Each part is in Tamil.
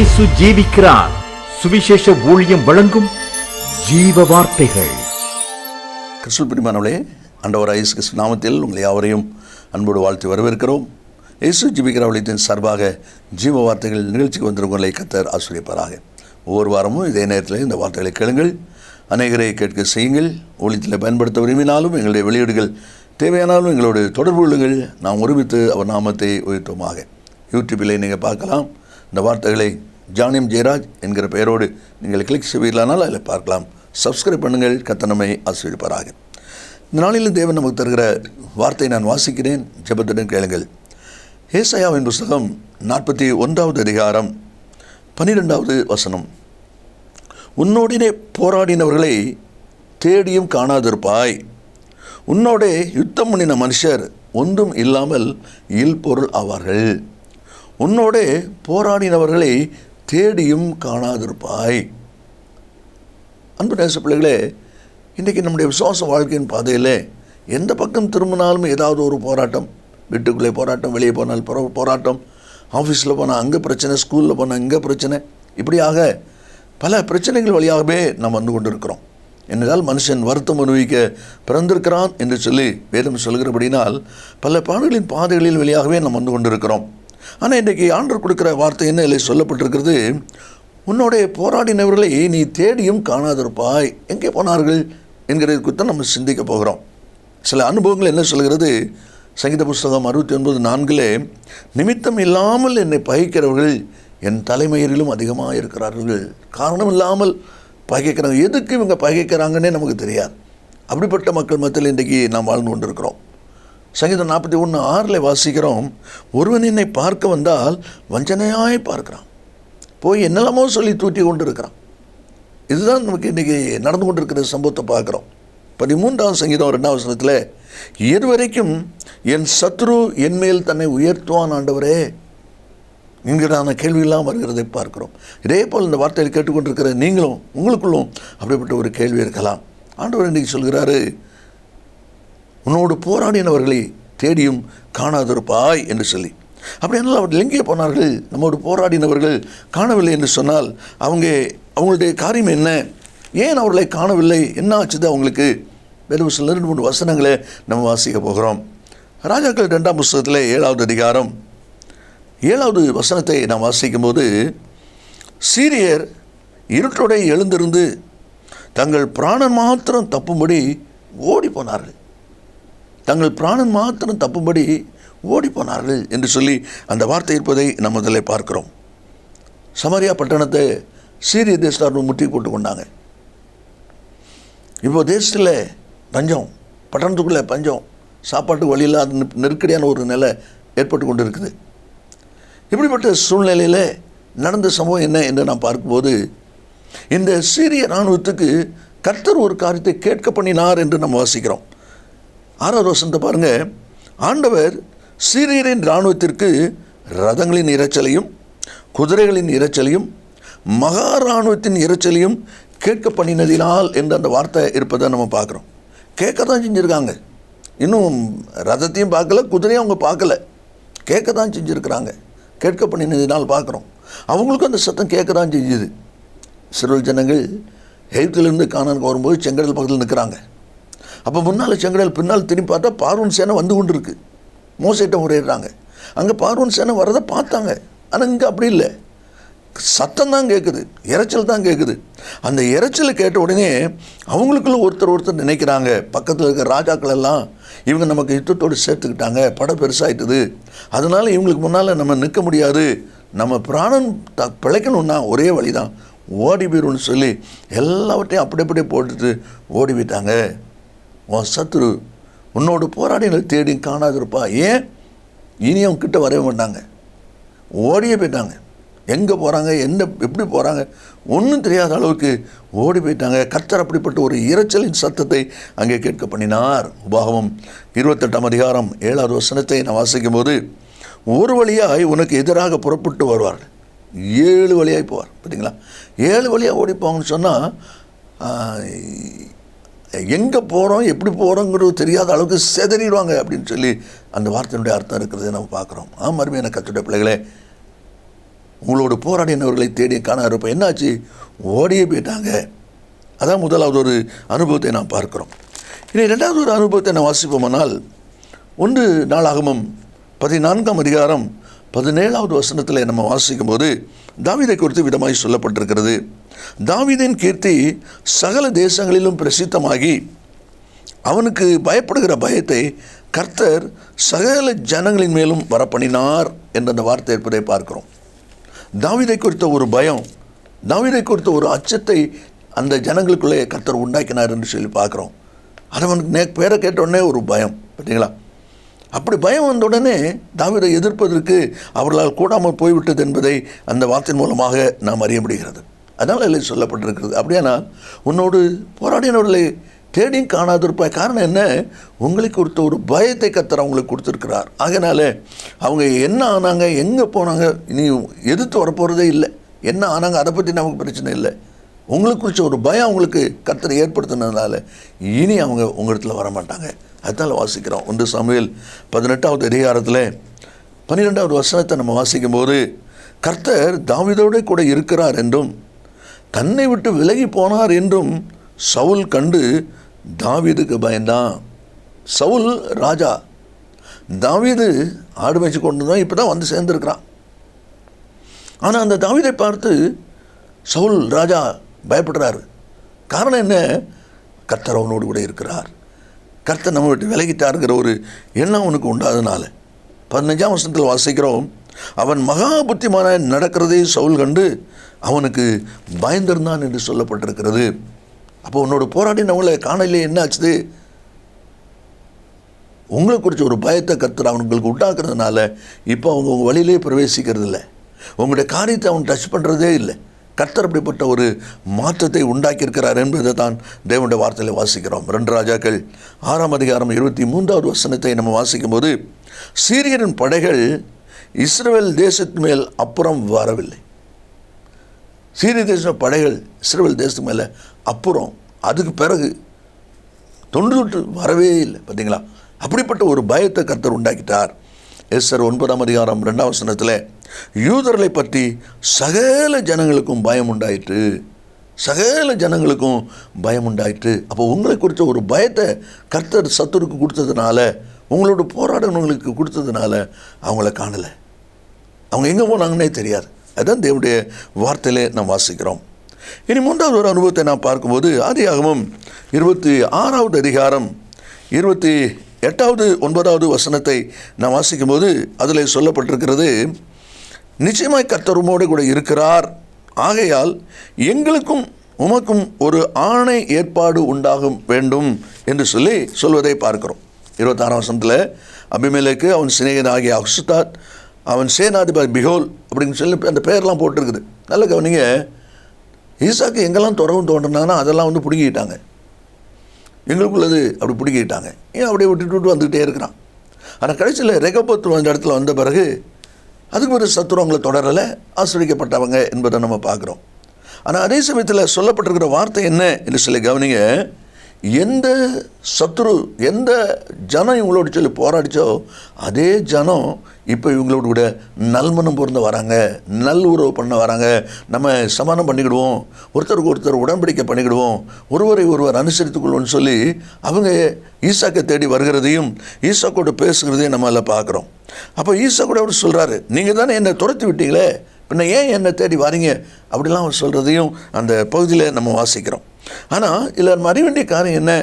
இயேசு ஜீவிக்கிறார். சுவிசேஷ ஊழியம் வழங்கும் ஜீவ வார்த்தைகள். கிறிஸ்துவுக்குள் பிரியமானவர்களே, ஆண்டவராகிய இயேசு கிறிஸ்து நாமத்தில் உங்களை யாவரையும் அன்போடு வாழ்த்து வரவேற்கிறோம். இயேசு ஜீவிக்கிற ஊழியத்தின் சார்பாக ஜீவ வார்த்தைகள் நிகழ்ச்சிக்கு வந்திருக்கவங்களை கர்த்தர் ஆசீர்வதிப்பாராக. ஒவ்வொரு வாரமும் இதே நேரத்தில் இந்த வார்த்தைகளை கேளுங்கள், அநேகரை கேட்க செய்யுங்கள். ஊழியத்தில் பயன்படுத்த விரும்பினாலும் எங்களுடைய வெளியீடுகள் தேவையானாலும் எங்களோடு தொடர்பு கொள்ளுங்கள். நாம் ஒருமித்து அவர் நாமத்தை உயர்த்துவோமாக. யூடியூப்பில் நீங்கள் பார்க்கலாம். இந்த வார்த்தைகளை ஜானியம் ஜெயராஜ் என்கிற பெயரோடு நீங்கள் கிளிக் செய்வீர்களானால் அதில் பார்க்கலாம். சப்ஸ்கிரைப் பண்ணுங்கள். கர்த்தர் நம்மை ஆசீர்வதிப்பாராக. இந்த நாளில் தேவன் நமக்கு தருகிற வார்த்தையை நான் வாசிக்கிறேன், ஜெபத்துடன் கேளுங்கள். ஏசாயாவின் புஸ்தகம் 41வது அதிகாரம் 12வது வசனம். உன்னோடினே போராடினவர்களை தேடியும் காணாதிருப்பாய், உன்னோடே யுத்தம் பண்ணின மனுஷர் ஒன்றும் இல்லாமல் இல்பொருள் ஆவார்கள். உன்னோடே போராடினவர்களை தேடியும் காணாதிருப்பாய். அன்பு நேச பிள்ளைகளே, இன்றைக்கி நம்முடைய விசுவாச வாழ்க்கையின் பாதையில் எந்த பக்கம் திரும்பினாலும் ஏதாவது ஒரு போராட்டம். வீட்டுக்குள்ளே போராட்டம், வெளியே போனால் போராட்டம், ஆஃபீஸில் போனால் அங்கே பிரச்சனை, ஸ்கூலில் போனால் இங்கே பிரச்சனை, இப்படியாக பல பிரச்சனைகள் வழியாகவே நாம் வந்து கொண்டு இருக்கிறோம். என்னதால் மனுஷன் வருத்தம் அனுபவிக்க பிறந்திருக்கிறான் என்று சொல்லி வேதம் சொல்கிறபடினால் பல பாடுகளின் பாதைகளில் வழியாகவே நாம் வந்து கொண்டு இருக்கிறோம். ஆனால் இன்றைக்கி ஆண்டவர் கொடுக்குற வார்த்தை என்ன இல்லை சொல்லப்பட்டிருக்கிறது, உன்னோடைய போராடினவர்களை நீ தேடியும் காணாதிருப்பாய். எங்கே போனார்கள் என்கிறது குறித்து நம்ம சிந்திக்க போகிறோம். சில அனுபவங்கள் என்ன சொல்கிறது, சங்கீத புஸ்தகம் 69:4 நிமித்தம் இல்லாமல் என்னை பகைக்கிறவர்கள் என் தலைமையிலும் அதிகமாக இருக்கிறார்கள். காரணம் இல்லாமல் பகைக்கிறாங்க. எதுக்கு இவங்க பகைக்கிறாங்கன்னே நமக்கு தெரியாது. அப்படிப்பட்ட மக்கள் மத்தியில் இன்றைக்கி நாம் வாழ்ந்து கொண்டிருக்கிறோம். சங்கீதம் 41:6 வாசிக்கிறோம், ஒருவன் என்னை பார்க்க வந்தால் வஞ்சனையாய் பார்க்கிறான், போய் என்னெல்லாமோ சொல்லி தூட்டி கொண்டு இருக்கிறான். இதுதான் நமக்கு இன்றைக்கி நடந்து கொண்டிருக்கிற சம்பவத்தை பார்க்குறோம். 13வது சங்கீதம் 2வது வசனத்தில், இதுவரைக்கும் என் சத்ரு என் மேல் தன்னை உயர்த்துவான் ஆண்டவரே என்கிறான கேள்வியெல்லாம் வருகிறதை பார்க்கிறோம். இதே போல் இந்த வார்த்தையை கேட்டுக்கொண்டிருக்கிற நீங்களும் உங்களுக்குள்ளும் அப்படிப்பட்ட ஒரு கேள்வி இருக்கலாம். ஆண்டவர் இன்றைக்கி சொல்கிறாரு, உன்னோடு போராடினவர்களை தேடியும் காணாதிருப்பாய் என்று சொல்லி. அப்படியானால் அவர்கள் எங்கே போனார்கள்? நம்மோடு போராடினவர்கள் காணவில்லை என்று சொன்னால் அவங்களுடைய காரியம் என்ன? ஏன் அவர்களை காணவில்லை? என்ன ஆச்சுது அவங்களுக்கு? வேறு சில 2-3 வசனங்களை நம்ம வாசிக்க போகிறோம். ராஜாக்கள் 2ஆம் புஸ்தகத்தில் 7வது அதிகாரம் 7வது வசனத்தை நாம் வாசிக்கும்போது, சீரியர் இருட்டோட எழுந்திருந்து தங்கள் பிராணன் மாத்திரம் தப்பும்படி ஓடி போனார்கள். தங்கள் பிராணன் மாத்திரம் தப்பும்படி ஓடி போனார்கள் என்று சொல்லி அந்த வார்த்தை இருப்பதை நம்ம இதில் பார்க்கிறோம். சமாரியா பட்டணத்தை சீரிய தேசத்தார் முட்டி போட்டு கொண்டாங்க. இப்போ தேசத்தில் பஞ்சம், பட்டணத்துக்குள்ளே பஞ்சம், சாப்பாட்டுக்கு வழி இல்லாத நெருக்கடியான ஒரு நிலை ஏற்பட்டு கொண்டு இருக்குது. இப்படிப்பட்ட சூழ்நிலையில் நடந்த சம்பவம் என்ன என்று நாம் பார்க்கும்போது, இந்த சீரிய இராணுவத்துக்கு கர்த்தர் ஒரு காரியத்தை கேட்க பண்ணினார் என்று நம்ம வாசிக்கிறோம். 6வது வசனத்தை பாருங்கள். ஆண்டவர் சீரியரின் இராணுவத்திற்கு ரதங்களின் இரைச்சலையும் குதிரைகளின் இரைச்சலையும் மகா இராணுவத்தின் இரைச்சலையும் கேட்க பண்ணினதினால் என்று அந்த வார்த்தை இருப்பதை நம்ம பார்க்குறோம். கேட்க தான் செஞ்சுருக்காங்க. இன்னும் ரதத்தையும் பார்க்கல, குதிரையும் அவங்க பார்க்கல, கேட்க தான் செஞ்சுருக்கிறாங்க. கேட்க பண்ணினதினால் பார்க்குறோம். அவங்களுக்கும் அந்த சத்தம் கேட்க தான் செஞ்சுது. இஸ்ரவேல் ஜனங்கள் எகிப்திலிருந்து கானானுக்கு வரும்போது செங்கடல் பக்கத்தில் நிற்கிறாங்க. அப்போ முன்னால் செங்கடல், பின்னால் திரும்பி பார்த்தா பார்வோன் சேனை வந்து கொண்டு இருக்குது. மோசேட்ட முறையிடுறாங்க. அங்கே பார்வோன் சேனை வரதை பார்த்தாங்க. ஆனால் இங்கே அப்படி இல்லை, சத்தம் தான் கேட்குது, இறைச்சல் தான் கேட்குது. அந்த இறைச்சலை கேட்ட உடனே அவங்களுக்குள்ள ஒருத்தர் நினைக்கிறாங்க, பக்கத்தில் இருக்கிற ராஜாக்கள் எல்லாம் இவங்க நமக்கு யுத்தத்தோடு சேர்த்துக்கிட்டாங்க, படம் பெருசாகிட்டுது, அதனால் இவங்களுக்கு முன்னால் நம்ம நிற்க முடியாது, நம்ம பிராணன் பிழைக்கணுன்னா ஒரே வழி தான், ஓடி போயிடும்னு சொல்லி எல்லாவற்றையும் அப்படியே போட்டுட்டு ஓடி போயிட்டாங்க. உன் சத்துரு உன்னோடு போராடின தேடி காணாதிருப்பா. ஏன்? இனி அவங்க கிட்ட வரவே மாட்டாங்க, ஓடியே போயிட்டாங்க. எங்கே போகிறாங்க, எப்படி போகிறாங்க ஒன்றும் தெரியாத அளவுக்கு ஓடி போயிட்டாங்க. கர்த்தர் அப்படிப்பட்ட ஒரு இரைச்சலின் சத்தத்தை அங்கே கேட்க பண்ணினார். உபாகமம் 28ஆம் அதிகாரம் 7வது வசனத்தை நான் வாசிக்கும் போது, ஒரு வழியாய் உனக்கு எதிராக புறப்பட்டு வருவார்கள், 7 வழியாய் போவார். பார்த்தீங்களா, 7 வழியாக ஓடி போவாங்கன்னு சொன்னால் எங்கே போகிறோம் எப்படி போகிறோங்கிறது தெரியாத அளவுக்கு செதறிடுவாங்க அப்படின்னு சொல்லி அந்த வார்த்தையினுடைய அர்த்தம் இருக்கிறத நம்ம பார்க்குறோம். அருமையான கர்த்தருடைய பிள்ளைகளே, உங்களோடு போராடினவர்களை தேடி காணாதப்ப என்னாச்சு? ஓடியே போயிட்டாங்க. அதான் முதலாவது ஒரு அனுபவத்தை நாம் பார்க்கிறோம். இனி ரெண்டாவது ஒரு அனுபவத்தை நான் வாசிப்போமானால் 1 நாளாகமம் 14ஆம் அதிகாரம் 17வது வசனத்தில் நம்ம வாசிக்கும் போது தாவீதை குறித்து விதமாய் சொல்லப்பட்டிருக்கிறது. தாவீதின் கீர்த்தி சகல தேசங்களிலும் பிரசித்தமாகி அவனுக்கு பயப்படுகிற பயத்தை கர்த்தர் சகல ஜனங்களின் மேலும் வரப்பண்ணினார் என்ற அந்த வார்த்தை இருப்பதை பார்க்கிறோம். தாவீதை குறித்த ஒரு பயம், தாவீதை குறித்த ஒரு அச்சத்தை அந்த ஜனங்களுக்குள்ளே கர்த்தர் உண்டாக்கினார் என்று சொல்லி பார்க்குறோம். அது அவனுக்கு பேரை கேட்டவுடனே ஒரு பயம், பார்த்தீங்களா? அப்படி பயம் வந்த உடனே தாவீதை எதிர்ப்பதற்கு அவர்களால் கூடாமல் போய்விட்டது என்பதை அந்த வார்த்தையின் மூலமாக நாம் அறிய முடிகிறது. அதனால் இல்லை சொல்லப்பட்டிருக்கிறது. அப்படியானா உன்னோடு போராடினவர்களை தேடியும் காணாதிருப்பாய். காரணம் என்ன? உங்களுக்கு கொடுத்த ஒரு பயத்தை கர்த்தர் அவங்களுக்கு கொடுத்துருக்கிறார். ஆகையினால அவங்க என்ன ஆனாங்க, எங்கே போனாங்க, இனி எதிர்த்து வரப்போகிறதே இல்லை. என்ன ஆனாங்க அதை பற்றி நமக்கு பிரச்சனை இல்லை. உங்களுக்கு குறித்த ஒரு பயம் அவங்களுக்கு கர்த்தர் ஏற்படுத்தினதுனால இனி அவங்க உங்கள் இடத்துல வரமாட்டாங்க. அதனால் வாசிக்கிறோம். 1 சாமுவேல் 18வது அதிகாரத்தில் 12வது வசனத்தை நம்ம வாசிக்கும்போது கர்த்தர் தாவீதோடு கூட இருக்கிறார் என்றும் தன்னை விட்டு விலகி போனார் என்றும் சவுல் கண்டு தாவீதுக்கு பயந்தான். சவுல் ராஜா, தாவீது ஆடு மேய்ச்சி கொண்டு தான் இப்போ தான் வந்து சேர்ந்துருக்கிறான். ஆனால் அந்த தாவீதை பார்த்து சவுல் ராஜா பயப்படுறாரு. காரணம் என்ன? கர்த்தர் அவனோடு கூட இருக்கிறார். கர்த்தர் நம்ம விட்டு விலகிட்டாருங்கிற ஒரு எண்ணம் அவனுக்கு உண்டாதனால 15ஆம் வசனத்தில் வாசிக்கிறோம், அவன் மகா புத்திமான நடக்கிறதே சவுல் கண்டு அவனுக்கு பயந்திருந்தான் என்று சொல்லப்பட்டிருக்கிறது. அப்போ உன்னோட போராடினவங்களை காணலையே என்ன ஆச்சுது? உங்களை குறித்த ஒரு பயத்தை கர்த்தர் அவங்களுக்கு உண்டாக்குறதுனால இப்போ அவங்க உங்கள் வழியிலே பிரவேசிக்கிறது இல்லை. உங்களுடைய காரியத்தை அவன் டச் பண்ணுறதே இல்லை. கர்த்தர் அப்படிப்பட்ட ஒரு மாற்றத்தை உண்டாக்கியிருக்கிறார் என்பதை தான் தேவனுடைய வார்த்தையில் வாசிக்கிறோம். 2 ராஜாக்கள் 6ஆம் அதிகாரம் 23வது வசனத்தை நம்ம வாசிக்கும்போது சீரியரின் படைகள் இஸ்ரவேல் தேசத்து மேல் அப்புறம் வரவில்லை. சீரிய தேச படைகள் இஸ்ரவேல் தேசத்து மேலே அப்புறம் அதுக்கு பிறகு தொண்டு வரவே இல்லை. பார்த்தீங்களா? அப்படிப்பட்ட ஒரு பயத்தை கர்த்தர் உண்டாக்கிட்டார். எஸ்தர் 9ஆம் அதிகாரம் 2ஆம் வசனத்தில் யூதர்களை பற்றி சகல ஜனங்களுக்கும் பயம் உண்டாயிற்று, சகல ஜனங்களுக்கும் பயம் உண்டாயிற்று. அப்போ உங்களை குறித்த ஒரு பயத்தை கர்த்தர் சத்துருக்கு கொடுத்ததுனால, உங்களோட போராடவங்களுக்கு கொடுத்ததுனால அவங்கள காணலை. அவங்க எங்கே போனாங்கன்னே தெரியாது. அதுதான் தேவனுடைய வார்த்தையிலே நாம் வாசிக்கிறோம். இனி 3வது ஒரு அனுபவத்தை நாம் பார்க்கும்போது ஆதியாகமம் 26வது அதிகாரம் 28வது 9வது வசனத்தை நாம் வாசிக்கும்போது அதில் சொல்லப்பட்டிருக்கிறது, நிச்சயமாய் கர்த்தர் உம்மோடு கூட இருக்கிறார், ஆகையால் எங்களுக்கும் உமக்கும் ஒரு ஆணை ஏற்பாடு உண்டாகும் வேண்டும் என்று சொல்வதை பார்க்கிறோம். 26ஆம் வசனத்தில் அபிமெலேக்கு அவன் சிநேகிதனாகிய அக்சுதாத், அவன் சேனாதிபதி பிகோல் அப்படின்னு சொல்லி அந்த பேர்லாம் போட்டிருக்குது. நல்ல கவனிங்க, ஈசாக்கு எங்கெல்லாம் துறவும் தோன்றினானா அதெல்லாம் வந்து பிடுங்கிட்டாங்க. எங்களுக்குள்ளது அப்படி பிடுங்கிட்டாங்க. ஏன் அப்படியே விட்டு வந்துக்கிட்டே இருக்கிறான். ஆனால் கடைசியில் ரெகபோத் அந்த இடத்துல வந்த பிறகு அதுக்கு ஒரு சத்துரு அவங்களை தொடரலை, ஆசிரியக்கப்பட்டவங்க என்பதை நம்ம பார்க்குறோம். ஆனால் அதே சமயத்தில் சொல்லப்பட்டிருக்கிற வார்த்தை என்ன என்று சொல்லி கவனிங்க, எந்த சத்துரு எந்த ஜனம் இவங்களோட சொல்லி போராடிச்சோ அதே ஜனம் இப்போ இவங்களோட கூட நல்மனம் பொருந்த வராங்க, நல் உறவு பண்ண வராங்க. நம்ம சமாதானம் பண்ணிக்கிடுவோம், ஒருத்தருக்கு ஒருத்தர் உடன்படிக்கை பண்ணிக்கிடுவோம், ஒருவரை ஒருவர் அனுசரித்துக்கொள்வோம்னு சொல்லி அவங்க ஈசாக்கை தேடி வருகிறதையும் ஈசாக்கோடு பேசுகிறதையும் நம்ம அதில் பார்க்குறோம். அப்போ ஈசாக்கோட அவர் சொல்கிறாரு, நீங்கள் தானே என்னை துரத்தி விட்டீங்களே, பின்ன ஏன் என்னை தேடி வரீங்க அப்படிலாம் அவர் சொல்கிறதையும் அந்த பகுதியில் நம்ம வாசிக்கிறோம். ஆனால் இதில் நம்ம அறிய வேண்டிய காரியம் என்ன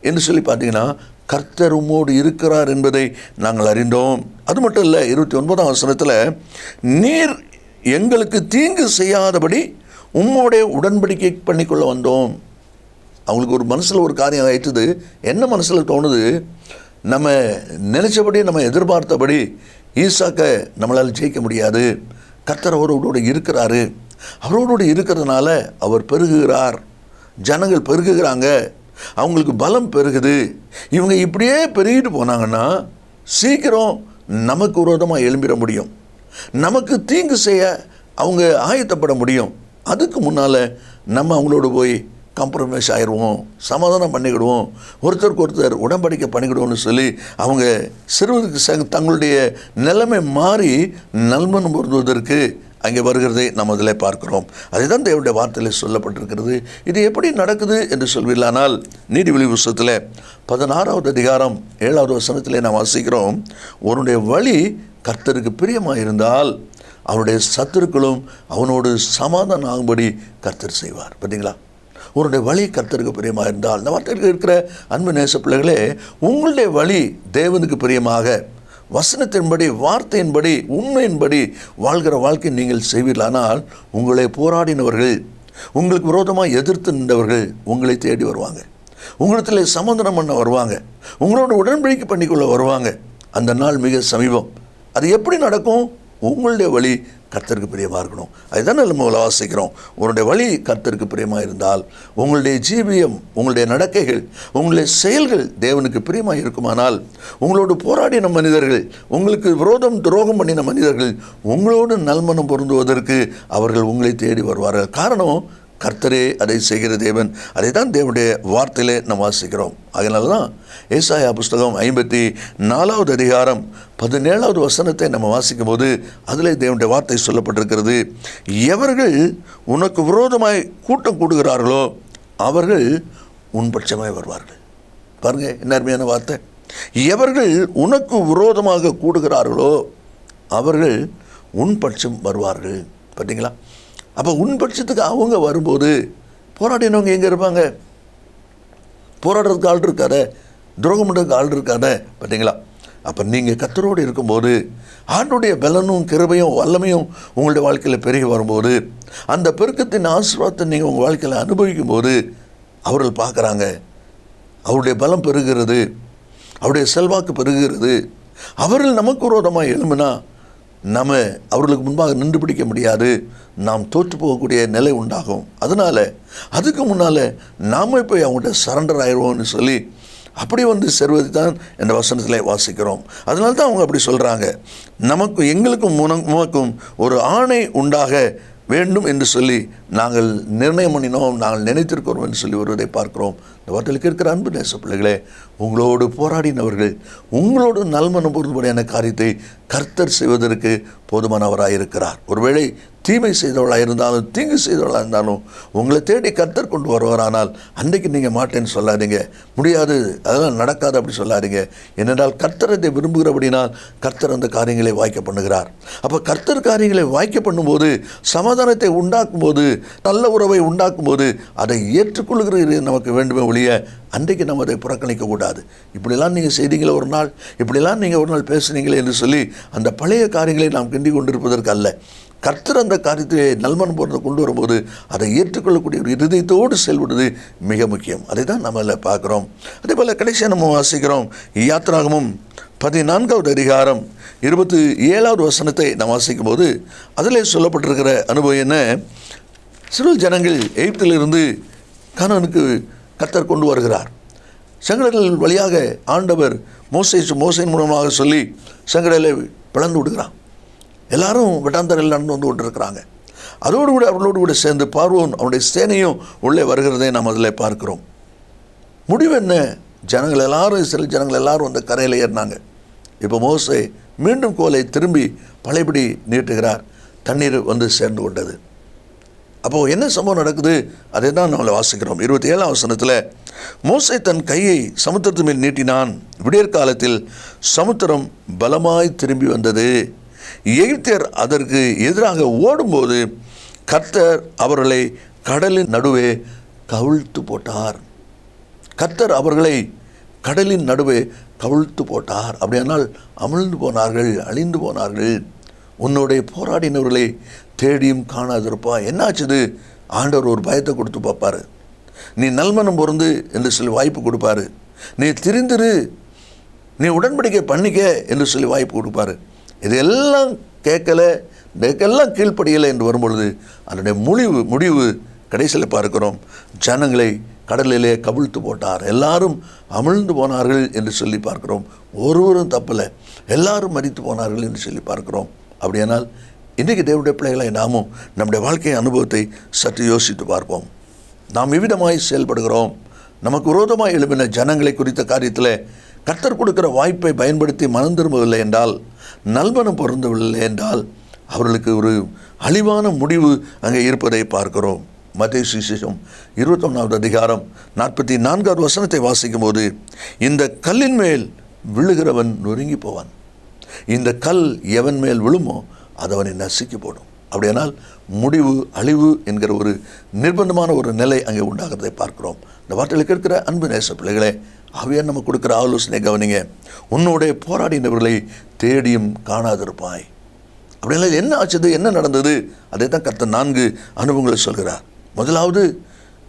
என்று சொல்லி பார்த்தீங்கன்னா, கர்த்தர் உம்மோடு இருக்கிறார் என்பதை நாங்கள் அறிந்தோம். அது மட்டும் இல்லை, 29ஆம் வசனத்தில் நீர் எங்களுக்கு தீங்கு செய்யாதபடி உம்மோடைய உடன்படிக்கை பண்ணிக்கொள்ள வந்தோம். அவங்களுக்கு ஒரு மனசில் ஒரு காரியம் ஆயிடுது. என்ன மனசில் தோணுது? நம்ம நினைச்சபடி நம்ம எதிர்பார்த்தபடி ஈசாக்கை நம்மளால் ஜெயிக்க முடியாது. கர்த்தர் அவரோடு இருக்கிறாரு, அவரோடு இருக்கிறதுனால அவர் பெருகுகிறார், ஜனங்கள் பெருகுகிறாங்க, அவங்களுக்கு பலம் பெருகுது. இவங்க இப்படியே பெருகிட்டு போனாங்கன்னா சீக்கிரம் நமக்கு விரோதமாக எழும்பிட முடியும், நமக்கு தீங்கு செய்ய அவங்க ஆயத்தப்பட முடியும். அதுக்கு முன்னால் நம்ம அவங்களோட போய் காம்ப்ரமைஸ் ஆயிடுவோம், சமாதானம் பண்ணிக்கிடுவோம், ஒருத்தருக்கு ஒருத்தர் உடன்படிக்கை பண்ணிக்கிடுவோம்னு சொல்லி அவங்க சிறுவருக்கு தங்களுடைய நிலைமை மாறி நல்மனம் பொருந்துவதற்கு அங்கே வருகிறதை நாம் அதில் பார்க்கிறோம். அதை தான் தேவனுடைய வார்த்தையில் சொல்லப்பட்டிருக்கிறது. இது எப்படி நடக்குது என்று சொல்வீர்களானால், நீதிமொழி புத்தகத்தில் 16வது அதிகாரம் 7வது வசனத்திலே நாம் வாசிக்கிறோம், உன்னுடைய வழி கர்த்தருக்கு பிரியமாக இருந்தால் அவனுடைய சத்துருக்களும் அவனோடு சமாதானம் ஆகும்படி கர்த்தர் செய்வார். பார்த்தீங்களா? உன்னுடைய வழி கர்த்தருக்கு பிரியமாக இருந்தால், இந்த வார்த்தையில் இருக்கிற அன்பு நேச பிள்ளைகளே, உங்களுடைய வழி தேவனுக்கு பிரியமாக வசனத்தின்படி, வார்த்தையின்படி, உண்மையின்படி வாழ்கிற வாழ்க்கை நீங்கள் செய்வீர்களானால், உங்களை போராடினவர்கள், உங்களுக்கு விரோதமாக எதிர்த்து நின்றவர்கள் உங்களை தேடி வருவாங்க. உங்களிடத்தில் சமாதானம் பண்ண வருவாங்க. உங்களோட உடன்படிக்கை பண்ணிக்கொள்ள வருவாங்க. அந்த நாள் மிக சமீபம். அது எப்படி நடக்கும்? உங்களுடைய வழி கர்த்தருக்கு பிரியமாக இருக்கணும். அதுதான் நம்ம வாசிக்கிறோம். உங்களுடைய வழி கர்த்தருக்கு பிரியமாக இருந்தால், உங்களுடைய ஜீவியம், உங்களுடைய நடக்கைகள், உங்களுடைய செயல்கள் தேவனுக்கு பிரியமாக இருக்குமானால், உங்களோடு போராடின மனிதர்கள், உங்களுக்கு விரோதம் துரோகம் பண்ணின மனிதர்கள் உங்களோடு நல்மனம் பொருந்துவதற்கு அவர்கள் உங்களை தேடி வருவார்கள். காரணம், கர்த்தரே அதை செய்கிற தேவன். அதை தான் தேவனுடைய வார்த்தையிலே நாம் வாசிக்கிறோம். அதனால தான் ஏசாயா புஸ்தகம் 54வது அதிகாரம் 17வது வசனத்தை நம்ம வாசிக்கும் போது அதில் தேவனுடைய வார்த்தை சொல்லப்பட்டிருக்கிறது, எவர்கள் உனக்கு விரோதமாய் கூட்டம் கூடுகிறார்களோ அவர்கள் உன் பட்சமாய் வருவார்கள். பாருங்கள், என்ன அருமையான வார்த்தை. எவர்கள் உனக்கு விரோதமாக கூடுகிறார்களோ அவர்கள் உன் பட்சம் வருவார்கள். பார்த்தீங்களா? அப்போ உன் பட்சத்துக்கு அவங்க வரும்போது போராடினவங்க எங்கே இருப்பாங்க? போராடுறதுக்கு ஆள் இருக்காத, துரோகம் பண்ணுறதுக்கு ஆள் இருக்காத. பார்த்தீங்களா? அப்போ நீங்கள் கர்த்தரோடு இருக்கும்போது, ஆண்டுடைய பலனும் கிருபையும் வல்லமையும் உங்களுடைய வாழ்க்கையில் பெருகி வரும்போது, அந்த பெருக்கத்தின் ஆசீர்வாதத்தை நீங்கள் உங்கள் வாழ்க்கையில் அனுபவிக்கும் போது அவர்கள் பார்க்குறாங்க, அவருடைய பலம் பெருகிறது, அவருடைய செல்வாக்கு பெருகிறது. அவர்கள் நமக்கு விரோதமாக எழும்பினா நம்ம அவர்களுக்கு முன்பாக நின்று பிடிக்க முடியாது, நாம் தோற்று போகக்கூடிய நிலை உண்டாகும். அதனால் அதுக்கு முன்னால் நாம் போய் அவங்கள்ட்ட சரண்டர் ஆயிடுவோம்னு சொல்லி அப்படி வந்து செல்வது தான் இந்த வசனத்தில் வாசிக்கிறோம். அதனால தான் அவங்க அப்படி சொல்கிறாங்க, எங்களுக்கும் உமக்கும் ஒரு ஆணை உண்டாக வேண்டும் என்று சொல்லி நாங்கள் நிர்ணயம் பண்ணினோம், நாங்கள் நினைத்திருக்கிறோம் என்று சொல்லி வருவதை பார்க்கிறோம். இந்த வார்த்தையில் இருக்கிற அன்பு நேச பிள்ளைகளே, உங்களோடு போராடினவர்கள் உங்களோடு நல்மனம் பொருந்தும்படியான காரியத்தை கர்த்தர் செய்வதற்கு போதுமானவராக இருக்கிறார். ஒருவேளை தீமை செய்தவளாக இருந்தாலும் தீங்கு செய்தவளாக இருந்தாலும் உங்களை தேடி கர்த்தர் கொண்டு வருவாரானால் அன்றைக்கு நீங்கள் மாட்டேன்னு சொல்லாதீங்க, முடியாது, அதெல்லாம் நடக்காது அப்படி சொல்லாதீங்க. ஏனென்றால் கர்த்தர் அதை விரும்புகிறபடினால் கர்த்தர் அந்த காரியங்களை வாய்க்க பண்ணுகிறார். அப்போ கர்த்தர் காரியங்களை வாய்க்க பண்ணும்போது, சமாதானத்தை உண்டாக்கும் போது, நல்ல உறவை உண்டாக்கும் போது அதை ஏற்றுக்கொள்கிறது நமக்கு வேண்டுமே ஒழிய அன்றைக்கு நம்ம அதை புறக்கணிக்கக்கூடாது. இப்படிலாம் நீங்கள் செய்தீங்களே ஒரு நாள், இப்படிலாம் நீங்கள் ஒரு நாள் பேசுனீங்களே என்று சொல்லி அந்த பழைய காரியங்களை நாம் கிண்டி கொண்டிருப்பதற்கு அல்ல. கர்த்தர் அந்த காரியத்தை நல்மனம் போன்றதை கொண்டு வரும்போது அதை ஏற்றுக்கொள்ளக்கூடிய ஒரு இருதயத்தோடு செயல்படுவது மிக முக்கியம். அதை தான் நம்ம பார்க்குறோம். அதே போல் கடைசியாக நம்ம வாசிக்கிறோம், யாத்திராகமம் 14வது அதிகாரம் 27வது வசனத்தை நாம் வாசிக்கும் போது அதில் சொல்லப்பட்டிருக்கிற அனுபவம் என்ன? இஸ்ரவேல் ஜனங்கள் எகிப்திலிருந்து கானானுக்கு கர்த்தர் கொண்டு வருகிறார். செங்கடல் வழியாக ஆண்டவர் மோசையின் மூலமாக சொல்லி செங்கடலை பிளந்து விடுகிறான். எல்லாரும் வெட்டாந்தரையில் நடந்து வந்து கொண்டிருக்கிறாங்க. அதோடு கூட அவர்களோடு கூட சேர்ந்து பார்வோன் அவனுடைய சேனையும் உள்ளே வருகிறதை நாம் அதில் பார்க்கிறோம். முடிவு என்ன? ஜனங்கள் எல்லாரும், இஸ்ரவேல் ஜனங்கள் எல்லாரும் அந்த கரையில் ஏறினாங்க. இப்போ மோசே மீண்டும் கோலை திரும்பி பழையபடி நீட்டுகிறார். தண்ணீர் வந்து சேர்ந்து கொண்டது. அப்போது என்ன சம்பவம் நடக்குது? அதை தான் நம்மளை வாசிக்கிறோம். 27ஆம் வசனத்தில், மோசே தன் கையை சமுத்திரத்து மேல் நீட்டினான், விடியற் காலத்தில் சமுத்திரம் பலமாய் திரும்பி வந்தது. எகிப்தியர் அதற்கு எதிராக ஓடும்போது கர்த்தர் அவர்களை கடலின் நடுவே கவிழ்த்து போட்டார். கர்த்தர் அவர்களை கடலின் நடுவே கவிழ்த்து போட்டார். அப்படியானால் அமிழ்ந்து போனார்கள், அழிந்து போனார்கள். உன்னுடைய போராடினவர்களை தேடியும் காணாதிருப்பா. என்னாச்சுது? ஆண்டவர் ஒரு பயத்தை கொடுத்து பார்ப்பார். நீ நல்மனம் பொருந்து என்று சொல்லி வாய்ப்பு கொடுப்பார். நீ திரிந்திரு, நீ உடன்படிக்கை பண்ணிக்க என்று சொல்லி வாய்ப்பு கொடுப்பார். இதெல்லாம் கேட்கலை, இதுக்கெல்லாம் கீழ்ப்படியலை என்று வரும்பொழுது அதனுடைய முடிவு கடைசியில் பார்க்கிறோம், ஜனங்களை கடலிலே கவிழ்த்து போட்டார், எல்லாரும் அமிழ்ந்து போனார்கள் என்று சொல்லி பார்க்கிறோம். ஒருவரும் தப்பலை, எல்லாரும் மரித்து போனார்கள் என்று சொல்லி பார்க்கிறோம். அப்படியானால் இன்றைக்கு தேவனுடைய பிள்ளைகளை நாமும் நம்முடைய வாழ்க்கை அனுபவத்தை சற்று யோசித்து பார்ப்போம். நாம் எவ்விதமாய் செயல்படுகிறோம்? நமக்கு விரோதமாக எழுப்பின ஜனங்களை குறித்த காரியத்தில் கர்த்தர் கொடுக்கிற வாய்ப்பை பயன்படுத்தி மனம் திரும்பவில்லை என்றால், நல்மனம் பொருந்தவில்லை என்றால், அவர்களுக்கு ஒரு அழிவான முடிவு அங்கே இருப்பதை பார்க்கிறோம். மத்தேயு சுவிசேஷம் 21வது அதிகாரம் 44வது வசனத்தை வாசிக்கும் போது, இந்த கல்லின் மேல் விழுகிறவன் நொறுங்கி போவான், இந்த கல் எவன் மேல் விழுமோ அது அவனை நசுக்கி போடும். அப்படியானால் முடிவு அழிவு என்கிற ஒரு நிர்பந்தமான ஒரு நிலை அங்கே உண்டாகிறதை பார்க்கிறோம். இந்த வார்த்தையில் கேட்கிற அன்பு நேச பிள்ளைகளே, ஆவியார் நம்ம கொடுக்குற ஆலோசனை கவனிங்க. உன்னோட போராடினவர்களை தேடியும் காணாதிருப்பாய். அப்படின்னா என்ன ஆச்சது, என்ன நடந்தது? அதை தான் கர்த்தர் 4 அனுபவங்களை சொல்கிறார். முதலாவது,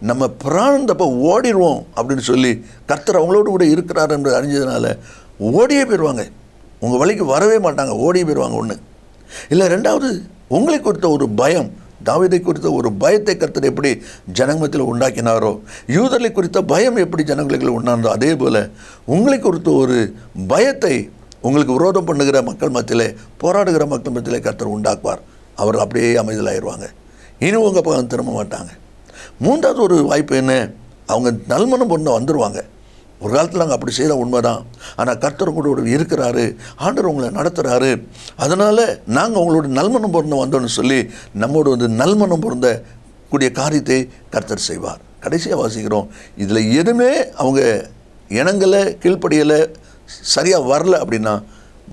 நம்ம பிராணந்தப்போ ஓடிடுவோம் அப்படின்னு சொல்லி கர்த்தர் அவங்களோடு கூட இருக்கிறார் என்று அறிஞ்சதுனால ஓடியே போயிடுவாங்க. உங்கள் வழிக்கு வரவே மாட்டாங்க, ஓடியே போயிடுவாங்க. ஒன்று இல்லை. ரெண்டாவது, உங்களை குறித்த ஒரு பயம், தாவீதை குறித்த ஒரு பயத்தை கர்த்தர் எப்படி ஜனங்கத்தில் உண்டாக்கினாரோ, யூதர்களை குறித்த பயம் எப்படி ஜனங்களுக்கு உண்டானதோ, அதே போல் உங்களை குறித்த ஒரு பயத்தை உங்களுக்கு விரோதம் பண்ணுகிற மக்கள் மத்தியிலே, போராடுகிற மக்கள் மத்தியிலே கர்த்தர் உண்டாக்குவார். அவர்கள் அப்படியே அமைதலாயிருவாங்க. இனி உங்கள் பக்கம் திரும்ப மாட்டாங்க. மூன்றாவது ஒரு வாய்ப்பு என்ன, அவங்க நல்மனம் பொண்ணை வந்துடுவாங்க. ஒரு காலத்தில் நாங்கள் அப்படி செய்கிற உண்மைதான். ஆனால் கர்த்தர் கூட இருக்கிறாரு, ஆண்டவர் உங்களை நடத்துகிறாரு, அதனால் நாங்கள் உங்களோட நல்மனம் பொருந்த வந்தோன்னு சொல்லி நம்மோடு நல்மனம் பொருந்த கூடிய காரியத்தை கர்த்தர் செய்வார். கடைசியாக வாசிக்கிறோம், இதில் எதுவுமே அவங்க இனங்களை கீழ்ப்படியலை, சரியாக வரல அப்படின்னா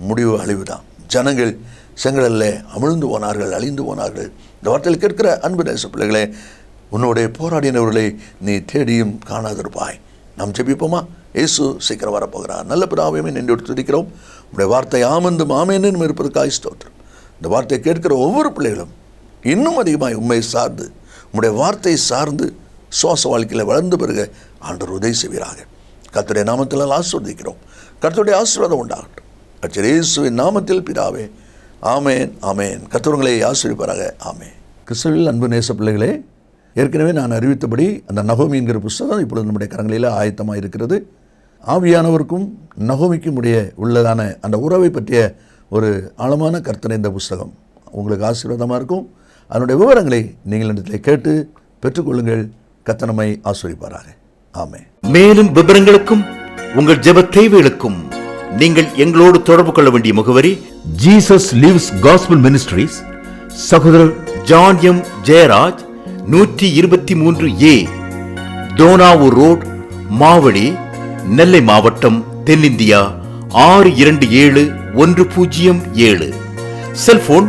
முடிவு அழிவு தான். ஜனங்கள் செங்கடலில் அமிழ்ந்து போனார்கள், அழிந்து போனார்கள். இந்த வார்த்தையில் கேட்கிற அன்பு நேச பிள்ளைகளே, உன்னோடைய போராடினவர்களை நீ தேடியும் காணாதிருப்பாய். நாம் ஜெபிப்போமா? இயேசு சீக்கிரம் வரப்போகிறார். நல்ல பிதாவே, நின்று துதிக்கிறோம். உடைய வார்த்தை ஆமந்தும் ஆமேன்னு இருப்பதற்காக ஸ்தோத்திரம். இந்த வார்த்தையை கேட்கிற ஒவ்வொரு பிள்ளைகளும் இன்னும் அதிகமாக உண்மை சார்ந்து, உடைய வார்த்தையை சார்ந்து சுவாச வாழ்க்கையில் வளர்ந்து பிறகு ஆண்டவர் உதவி செய்வீராக. கர்த்தருடைய நாமத்தில் ஆசீர்வதிக்கிறோம். கர்த்தருடைய ஆசீர்வாதம் உண்டாகட்டும். கர்த்தர் இயேசுவின் நாமத்தில் பிதாவே, ஆமேன் ஆமேன். கர்த்தருங்களை ஆசீர்வதிப்பாராக. ஆமேன். கிறிஸ்துவில் அன்பு நேச பிள்ளைகளே, ஏற்கனவே நான் அறிவித்தபடி அந்த நகோமி என்கிற புஸ்தகம் இப்பொழுது நம்முடைய கரங்களில் ஆயத்தமாக இருக்கிறது. ஆவியானவருக்கும் நகோமிக்கும் உள்ளதான அந்த உறவை பற்றிய ஒரு ஆழமான கர்த்தனை இந்த புஸ்தகம் உங்களுக்கு ஆசீர்வாதமாக இருக்கும். அதனுடைய விவரங்களை நீங்கள் இடத்தில் கேட்டு பெற்றுக்கொள்ளுங்கள். கர்த்தர் நம்மை ஆசீர்வதிப்பாராக. ஆமென். மேலும் விவரங்களுக்கும் உங்கள் ஜெப தேவைகளுக்கும் நீங்கள் எங்களோடு தொடர்பு கொள்ள வேண்டிய முகவரி, ஜீசஸ் லிவ்ஸ் காஸ்பல் மினிஸ்ட்ரீஸ், சகோதரர் John M Jayaraj, 123A Donavur road, Mavadi, Nellai மாவட்டம், தென்னிந்தியா 627107. செல்போன்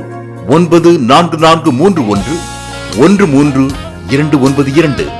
9443113292.